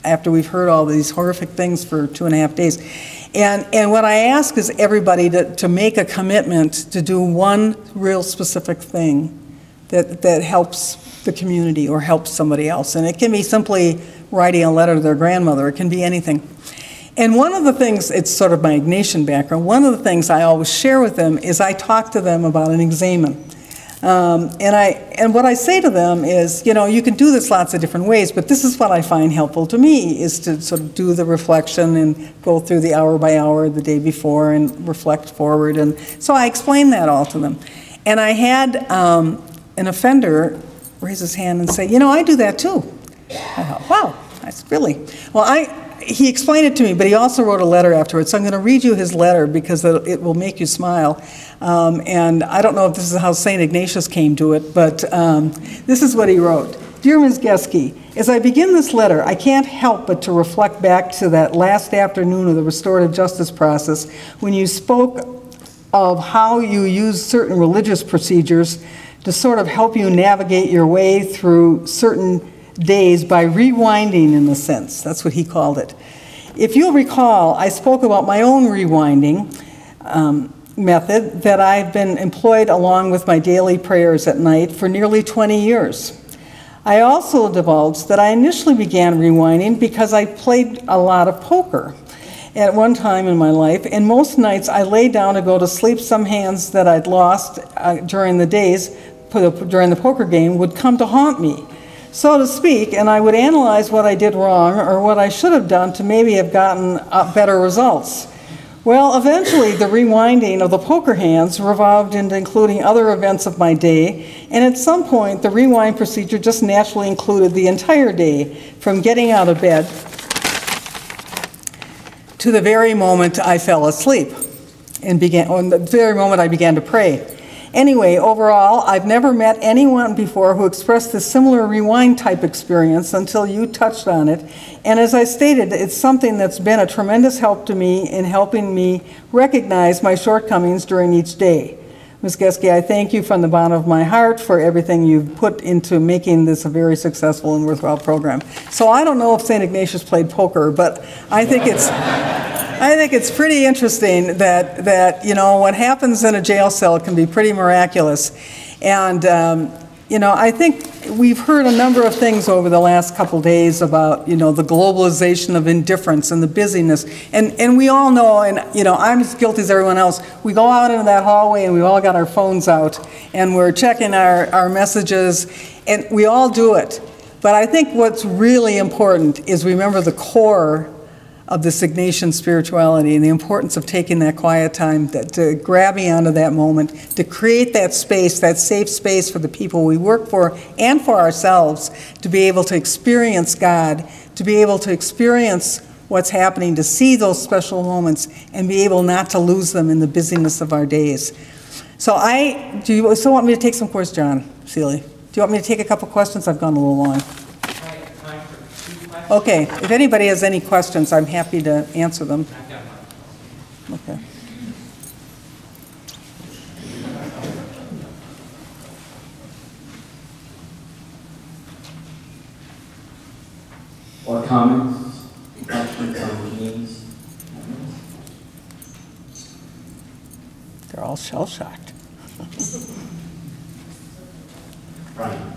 after we've heard all these horrific things for 2.5 days? And what I ask is everybody to make a commitment to do one real specific thing that helps the community or helps somebody else. And it can be simply writing a letter to their grandmother. It can be anything. And one of the things, it's sort of my Ignatian background, one of the things I always share with them is I talk to them about an examen. And what I say to them is, you can do this lots of different ways, but this is what I find helpful to me, is to sort of do the reflection and go through the hour by hour the day before and reflect forward. And so I explained that all to them. And I had an offender raise his hand and say, I do that too. I thought, wow, that's really, he explained it to me, but he also wrote a letter afterwards. So I'm going to read you his letter because it will make you smile. And I don't know if this is how St. Ignatius came to it, but this is what he wrote. Dear Ms. Geske, as I begin this letter, I can't help but to reflect back to that last afternoon of the restorative justice process when you spoke of how you use certain religious procedures to sort of help you navigate your way through certain days by rewinding, in a sense. That's what he called it. If you'll recall, I spoke about my own rewinding method that I've been employed along with my daily prayers at night for nearly 20 years. I also divulged that I initially began rewinding because I played a lot of poker at one time in my life, and most nights I lay down to go to sleep. Some hands that I'd lost during the days, during the poker game, would come to haunt me, so to speak, and I would analyze what I did wrong or what I should have done to maybe have gotten better results. Well, eventually the rewinding of the poker hands revolved into including other events of my day, and at some point the rewind procedure just naturally included the entire day, from getting out of bed to the very moment I fell asleep, and the very moment I began to pray. Anyway, overall, I've never met anyone before who expressed a similar rewind type experience until you touched on it. And as I stated, it's something that's been a tremendous help to me in helping me recognize my shortcomings during each day. Ms. Geske, I thank you from the bottom of my heart for everything you've put into making this a very successful and worthwhile program. So I don't know if St. Ignatius played poker, but I think it's pretty interesting that what happens in a jail cell can be pretty miraculous. And I think we've heard a number of things over the last couple days about the globalization of indifference and the busyness. And we all know, and I'm as guilty as everyone else, we go out into that hallway and we've all got our phones out and we're checking our messages, and we all do it. But I think what's really important is remember the core of this Ignatian spirituality and the importance of taking that quiet time to grabbing onto that moment, to create that space, that safe space for the people we work for and for ourselves, to be able to experience God, to be able to experience what's happening, to see those special moments and be able not to lose them in the busyness of our days. So do you still want me to take some questions, John Seeley? Do you want me to take a couple questions? I've gone a little long. Okay, if anybody has any questions, I'm happy to answer them. Okay. Or comments, questions on Janine's? They're all shell-shocked. Brian.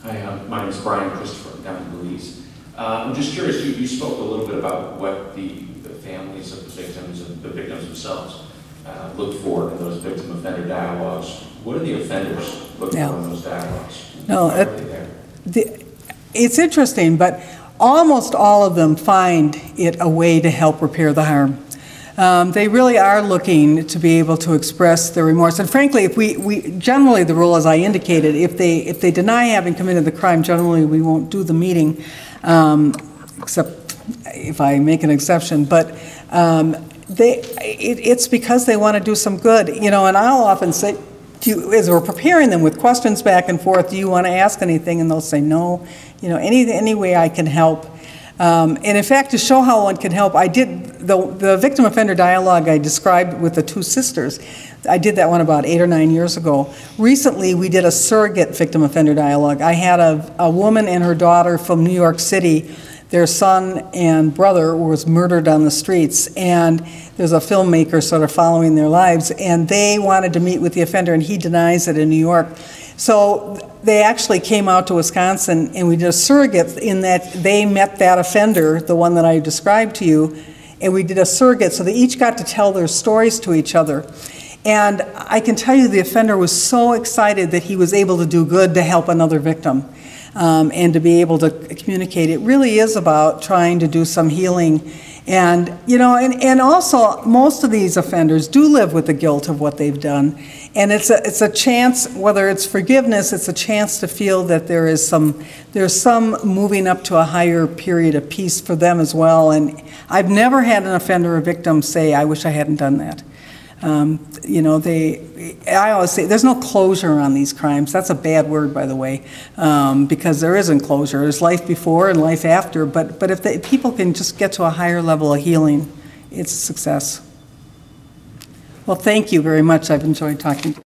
Hi, My name is Brian Christopher. I'm down in Belize. I'm just curious, you spoke a little bit about what the families of the victims and the victims themselves look for in those victim-offender dialogues. What do the offenders look for in those dialogues? No, it's interesting, but almost all of them find it a way to help repair the harm. They really are looking to be able to express their remorse. And frankly, if we generally, the rule, as I indicated, if they deny having committed the crime, generally we won't do the meeting, except if I make an exception. But it's because they want to do some good, you know. And I'll often say, as we're preparing them with questions back and forth, do you want to ask anything? And they'll say no. You know, any way I can help. And in fact, to show how one can help, I did the victim offender dialogue I described with the two sisters. I did that one about 8 or 9 years ago. Recently, we did a surrogate victim offender dialogue. I had a woman and her daughter from New York City. Their son and brother was murdered on the streets, and there's a filmmaker sort of following their lives, and they wanted to meet with the offender, and he denies it in New York. So they actually came out to Wisconsin, and we did a surrogate in that they met that offender, the one that I described to you, and we did a surrogate, so they each got to tell their stories to each other. And I can tell you the offender was so excited that he was able to do good to help another victim. And to be able to communicate. It really is about trying to do some healing. And, you know, and also most of these offenders do live with the guilt of what they've done. And it's a chance, whether it's forgiveness, it's a chance to feel that there's some moving up to a higher period of peace for them as well. And I've never had an offender or victim say, I wish I hadn't done that. You know, I always say there's no closure on these crimes. That's a bad word, by the way, because there isn't closure. There's life before and life after, but if people can just get to a higher level of healing, it's a success. Well, thank you very much. I've enjoyed talking to you.